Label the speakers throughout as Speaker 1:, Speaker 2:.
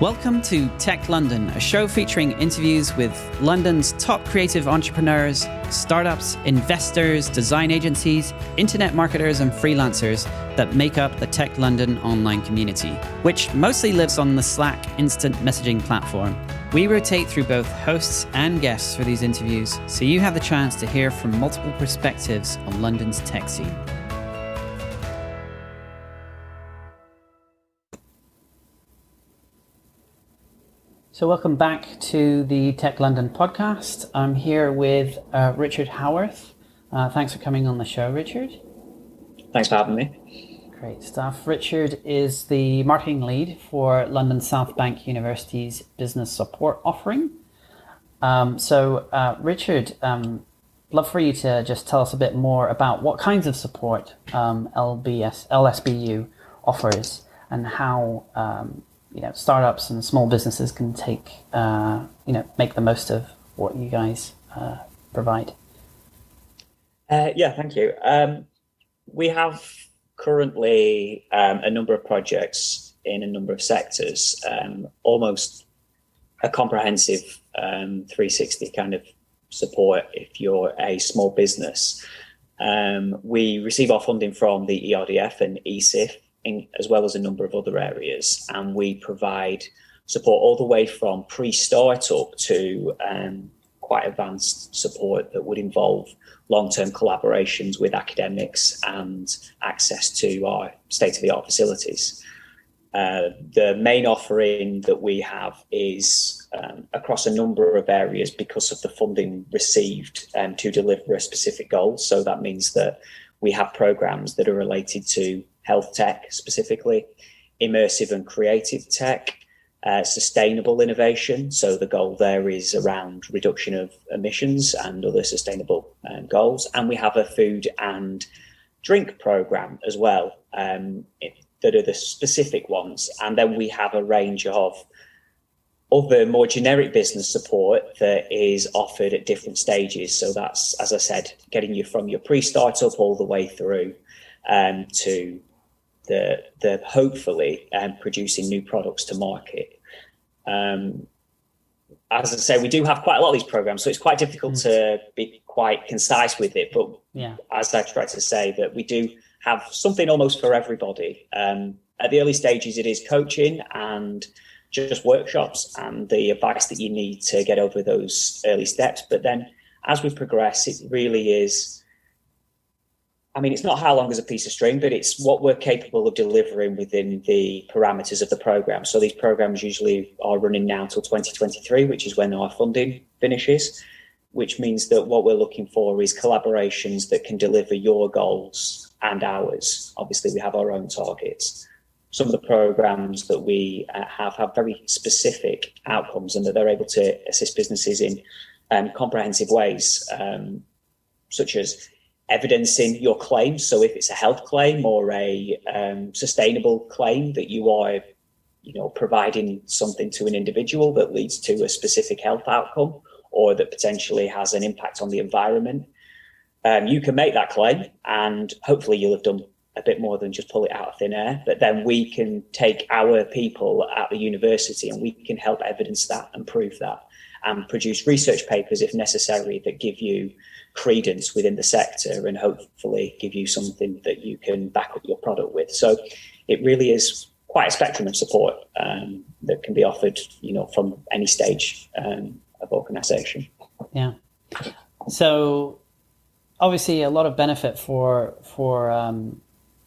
Speaker 1: Welcome to Tech London, a show featuring interviews with London's top creative entrepreneurs, startups, investors, design agencies, internet marketers and freelancers that make up the Tech London online community, which mostly lives on the Slack instant messaging platform. We rotate through both hosts and guests for these interviews, so you have the chance to hear from multiple perspectives on London's tech scene. So welcome back to the Tech London podcast. I'm here with Richard Howarth. Thanks for coming on the show, Richard.
Speaker 2: Thanks for having me.
Speaker 1: Great stuff. Richard is the marketing lead for London South Bank University's business support offering. Richard, love for you to just tell us a bit more about what kinds of support LSBU offers and how startups and small businesses can make the most of what you guys provide.
Speaker 2: Thank you. We have currently a number of projects in a number of sectors, almost a comprehensive 360 kind of support if you're a small business. We receive our funding from the ERDF and ESIF, as well as a number of other areas, and we provide support all the way from pre-startup to quite advanced support that would involve long-term collaborations with academics and access to our state-of-the-art facilities. The main offering that we have is across a number of areas because of the funding received to deliver a specific goal. So that means that we have programs that are related to health tech specifically, immersive and creative tech, sustainable innovation. So the goal there is around reduction of emissions and other sustainable goals. And we have a food and drink program as well, that are the specific ones. And then we have a range of other more generic business support that is offered at different stages. So that's, as I said, getting you from your pre-startup all the way through to the hopefully producing new products to market. As I say, we do have quite a lot of these programs, so it's quite difficult to be quite concise with it. But as I try to say, that we do have something almost for everybody. At the early stages, it is coaching and just workshops and the advice that you need to get over those early steps. But then as we progress, it really is, it's not how long is a piece of string, but it's what we're capable of delivering within the parameters of the program. So these programs usually are running now till 2023, which is when our funding finishes, which means that what we're looking for is collaborations that can deliver your goals and ours. Obviously, we have our own targets. Some of the programs that we have very specific outcomes and that they're able to assist businesses in comprehensive ways, such as evidencing your claims. So if it's a health claim or a sustainable claim that you are, providing something to an individual that leads to a specific health outcome or that potentially has an impact on the environment, you can make that claim and hopefully you'll have done a bit more than just pull it out of thin air. But then we can take our people at the university and we can help evidence that and prove that and produce research papers if necessary that give you credence within the sector and hopefully give you something that you can back up your product with. So it really is quite a spectrum of support that can be offered, from any stage of organisation.
Speaker 1: Yeah. So obviously a lot of benefit for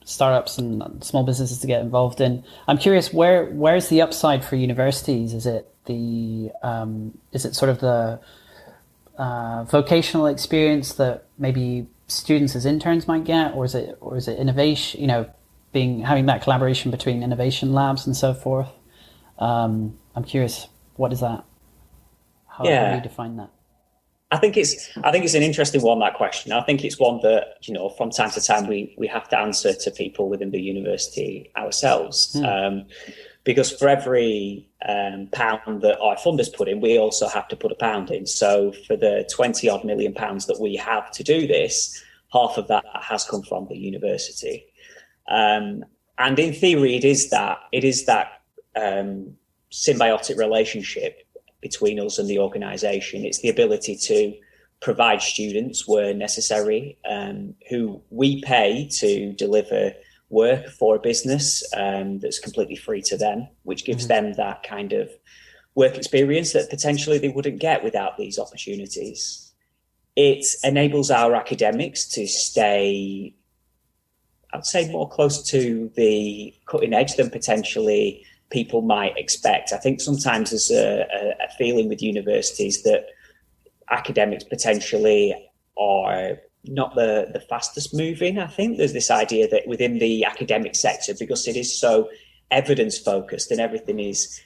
Speaker 1: startups and small businesses to get involved in. I'm curious, where's the upside for universities? Is it sort of the vocational experience that maybe students as interns might get, or is it innovation? Having that collaboration between innovation labs and so forth. I'm curious, what is that? How do you define that?
Speaker 2: I think it's an interesting one, that question. I think it's one that, from time to time we have to answer to people within the university ourselves. Because for every pound that our funders put in, we also have to put a pound in. So for the 20 odd million pounds that we have to do this, half of that has come from the university. And in theory, it is that symbiotic relationship between us and the organisation. It's the ability to provide students where necessary, who we pay to deliver work for a business that's completely free to them, which gives them that kind of work experience that potentially they wouldn't get without these opportunities. It enables our academics to stay, I'd say, more close to the cutting edge than potentially people might expect. I think sometimes there's a feeling with universities that academics potentially are not the fastest moving. I think there's this idea that within the academic sector, because it is so evidence focused and everything is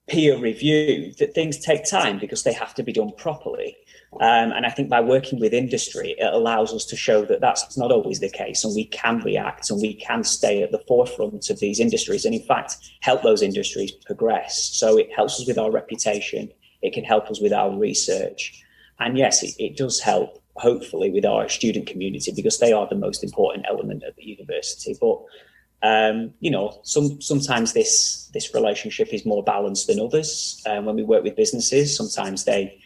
Speaker 2: peer reviewed, that things take time because they have to be done properly. And I think by working with industry, it allows us to show that that's not always the case, and we can react and we can stay at the forefront of these industries and in fact help those industries progress. So it helps us with our reputation, it can help us with our research, and yes, it does help hopefully with our student community, because they are the most important element of the university. But sometimes this relationship is more balanced than others. When we work with businesses, sometimes they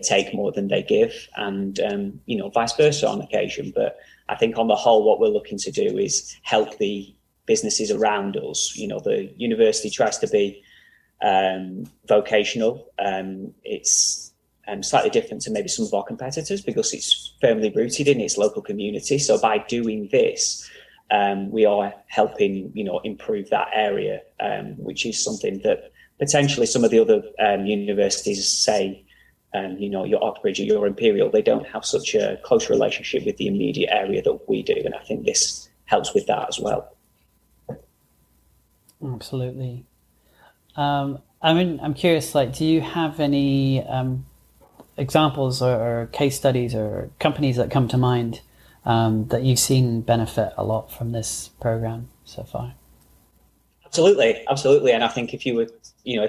Speaker 2: take more than they give, and vice versa on occasion. But I think on the whole, what we're looking to do is help the businesses around us. The university tries to be vocational. It's slightly different to maybe some of our competitors because it's firmly rooted in its local community. So by doing this, we are helping, improve that area, which is something that potentially some of the other universities say, your Oxbridge or your Imperial, they don't have such a close relationship with the immediate area that we do. And I think this helps with that as well.
Speaker 1: Absolutely. I'm curious, do you have any examples or case studies or companies that come to mind that you've seen benefit a lot from this program so far? Absolutely. And I think if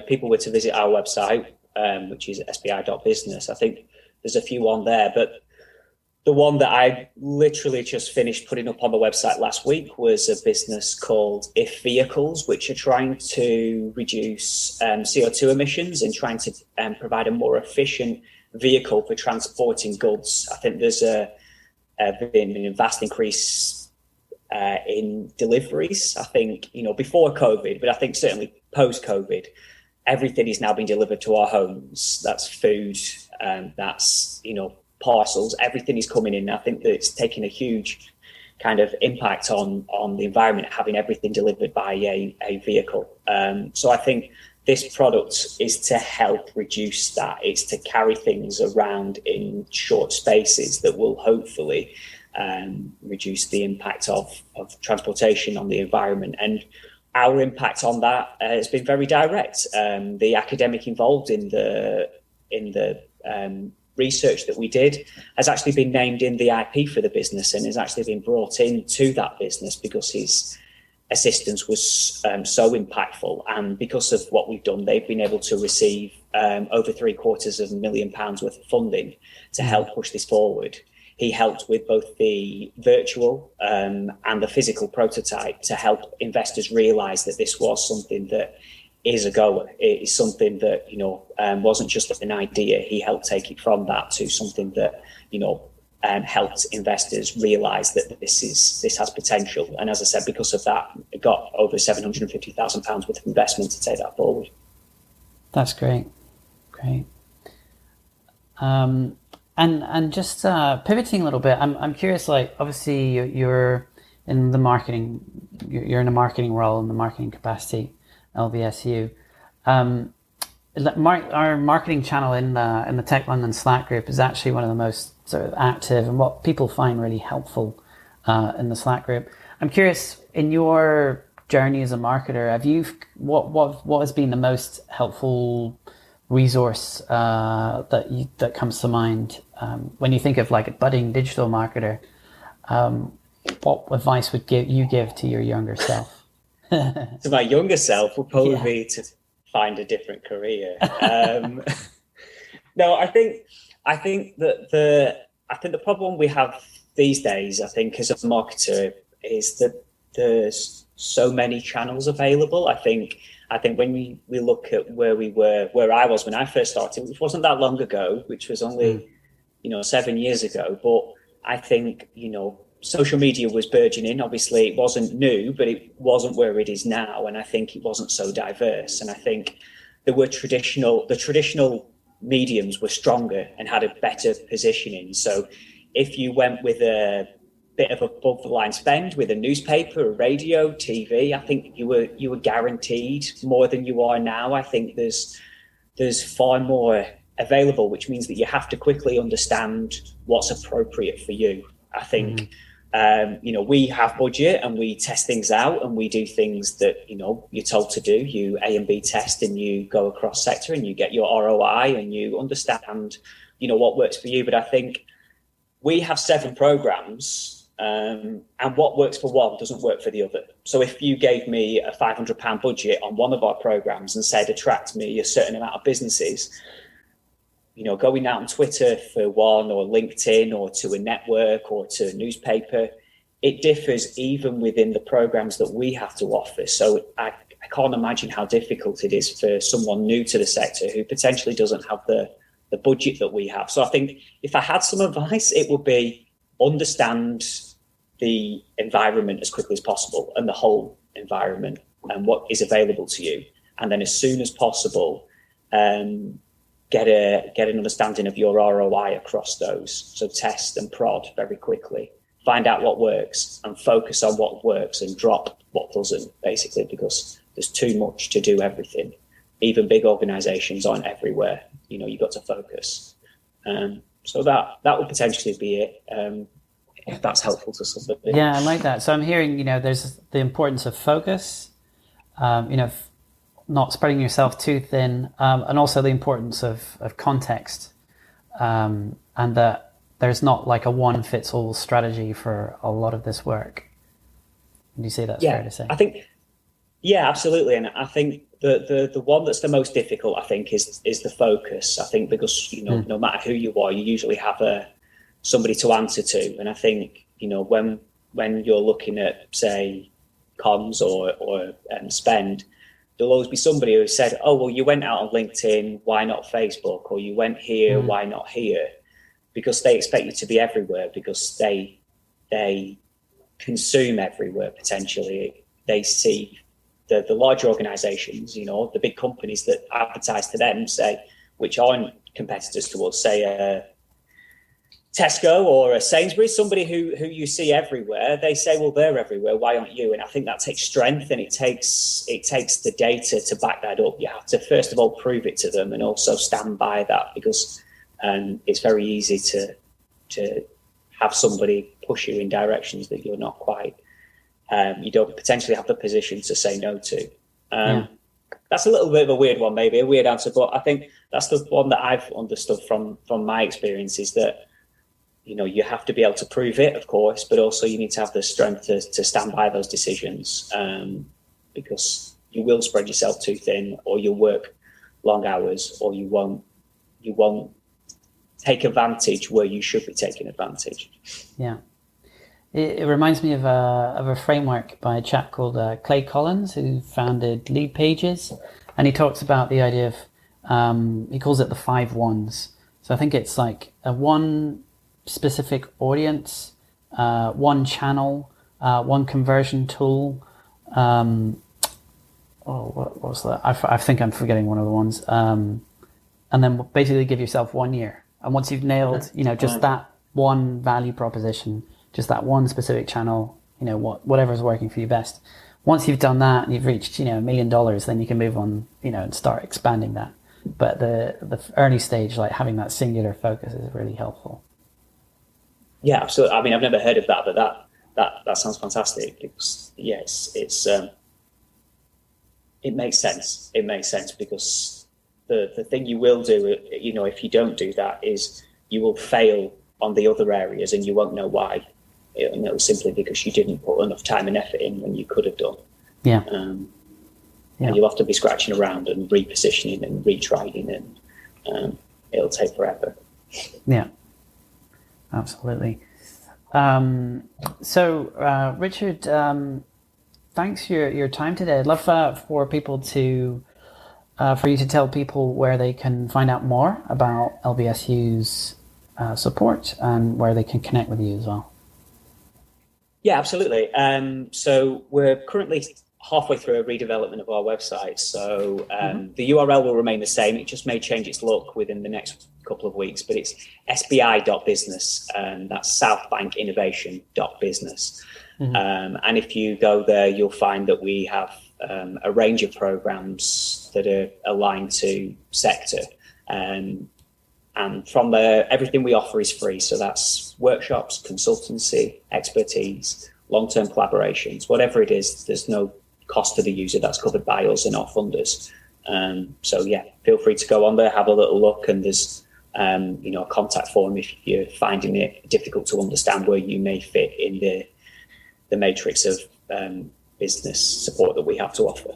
Speaker 1: people were to visit our website, which is sbi.business, I think there's a few on there, but the one that I literally just finished putting up on the website last week was a business called If Vehicles, which are trying to reduce CO2 emissions and trying to provide a more efficient vehicle for transporting goods. I think there's been a vast increase in deliveries. I think, before COVID, but I think certainly post-COVID, everything is now being delivered to our homes. That's food, that's, parcels, everything is coming in. I think that it's taking a huge kind of impact on the environment, having everything delivered by a vehicle. So I think this product is to help reduce that. It's to carry things around in short spaces that will hopefully reduce the impact of transportation on the environment. And our impact on that has been very direct. The academic involved in the research that we did has actually been named in the IP for the business and has actually been brought into that business because his assistance was so impactful. And because of what we've done, they've been able to receive over £750,000 worth of funding to help push this forward. He helped with both the virtual and the physical prototype to help investors realise that this was something that is a goer. It is something that, wasn't just an idea. He helped take it from that to something that, helped investors realise that this has potential. And as I said, because of that, it got over £750,000 worth of investment to take that forward. That's great. And just pivoting a little bit, I'm curious. Obviously, you're in the marketing. You're in a marketing role in the marketing capacity, LBSU. Our marketing channel in the Tech London Slack group is actually one of the most sort of active and what people find really helpful in the Slack group. I'm curious, in your journey as a marketer, what has been the most helpful resource that comes to mind when you think of a budding digital marketer? What advice would you give to your younger self? To my younger self would probably be to find a different career. No, I think that the problem we have these days, I think, as a marketer, is that there's so many channels available. I think
Speaker 2: I think when we look at where I was when I first started, which wasn't that long ago, which was only 7 years ago, but I think social media was burgeoning. Obviously, it wasn't new, but it wasn't where it is now, and I think it wasn't so diverse. And I think the traditional mediums were stronger and had a better positioning. So if you went with a bit of above the line spend with a newspaper, a radio, TV, I think you were guaranteed more than you are now. I think there's far more available, which means that you have to quickly understand what's appropriate for you. I think we have budget and we test things out and we do things that you're told to do. You A and B test and you go across sector and you get your ROI and you understand what works for you. But I think we have 7 programs. And what works for one doesn't work for the other. So if you gave me a £500 budget on one of our programs and said attract me a certain amount of businesses, going out on Twitter for one, or LinkedIn, or to a network, or to a newspaper, it differs even within the programs that we have to offer. So I can't imagine how difficult it is for someone new to the sector who potentially doesn't have the budget that we have. So I think if I had some advice, it would be understand the environment as quickly as possible and the whole environment and what is available to you. And then as soon as possible, get an understanding of your ROI across those. So test and prod very quickly, find out what works and focus on what works and drop what doesn't, basically, because there's too much to do everything. Even big organizations aren't everywhere. You've got to focus. So that would potentially be it. If that's helpful to somebody.
Speaker 1: Yeah, I like that. So I'm hearing, there's the importance of focus, not spreading yourself too thin, and also the importance of context, and that there's not like a one-fits-all strategy for a lot of this work. Would you say that's fair to say?
Speaker 2: I think, absolutely. And I think the one that's the most difficult, I think, is the focus. I think because, no matter who you are, you usually have somebody to answer to. And I think, when you're looking at, say, comms or spend, there'll always be somebody who said, oh, well, you went out on LinkedIn, why not Facebook? Or you went here, why not here? Because they expect you to be everywhere, because they consume everywhere, potentially. They see the larger organizations, the big companies that advertise to them, say, which aren't competitors to us, say Tesco or a Sainsbury's, somebody who you see everywhere, they say, well, they're everywhere, why aren't you? And I think that takes strength, and it takes the data to back that up. You have to, first of all, prove it to them and also stand by that, because it's very easy to have somebody push you in directions that you're not quite, you don't potentially have the position to say no to. That's a little bit of a weird one, maybe a weird answer, but I think that's the one that I've understood from my experience, is that you have to be able to prove it, of course, but also you need to have the strength to stand by those decisions, because you will spread yourself too thin, or you'll work long hours, or you won't take advantage where you should be taking advantage. Yeah.
Speaker 1: It reminds me of a framework by a chap called Clay Collins, who founded Lead Pages, and he talks about the idea of, he calls it the 5 1s. So I think it's like a one specific audience, one channel, one conversion tool. What was that? I think I'm forgetting one of the ones. And then basically give yourself 1 year. And once you've nailed, just that one value proposition, just that one specific channel, whatever's working for you best. Once you've done that and you've reached, $1 million, then you can move on, and start expanding that. But the early stage, like having that singular focus, is really helpful.
Speaker 2: Yeah, absolutely. I mean, I've never heard of that, but that sounds fantastic. Because it makes sense. It makes sense, because the thing you will do, if you don't do that, is you will fail on the other areas, and you won't know why. Simply because you didn't put enough time and effort in when you could have done.
Speaker 1: Yeah.
Speaker 2: And you'll have to be scratching around and repositioning and retrying, and it'll take forever.
Speaker 1: Yeah. Absolutely. So, Richard, thanks for your time today. I'd love for people to, for you to tell people where they can find out more about LBSU's support and where they can connect with you as well.
Speaker 2: Yeah, absolutely. So we're currently halfway through a redevelopment of our website. So the URL will remain the same. It just may change its look within the next couple of weeks, but it's sbi.business, and that's southbankinnovation.business. And if you go there, you'll find that we have a range of programs that are aligned to sector. And from there, everything we offer is free. So that's workshops, consultancy, expertise, long-term collaborations, whatever it is, there's no cost to the user. That's covered by us and our funders. So yeah, feel free to go on there, have a little look, and there's a contact form if you're finding it difficult to understand where you may fit in the matrix of business support that we have to offer.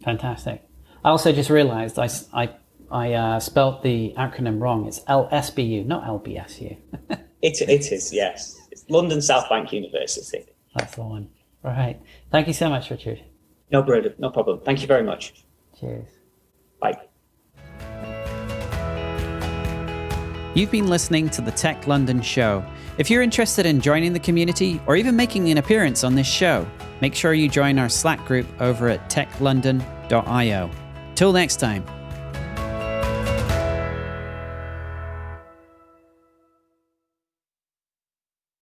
Speaker 1: Fantastic. I also just realized I spelt the acronym wrong. It's LSBU, not LBSU.
Speaker 2: It is, yes. It's London South Bank University.
Speaker 1: That's the one. Right. Thank you so much, Richard.
Speaker 2: No problem. Thank you very much.
Speaker 1: Cheers.
Speaker 2: Bye.
Speaker 1: You've been listening to the Tech London Show. If you're interested in joining the community or even making an appearance on this show, make sure you join our Slack group over at techlondon.io. Till next time.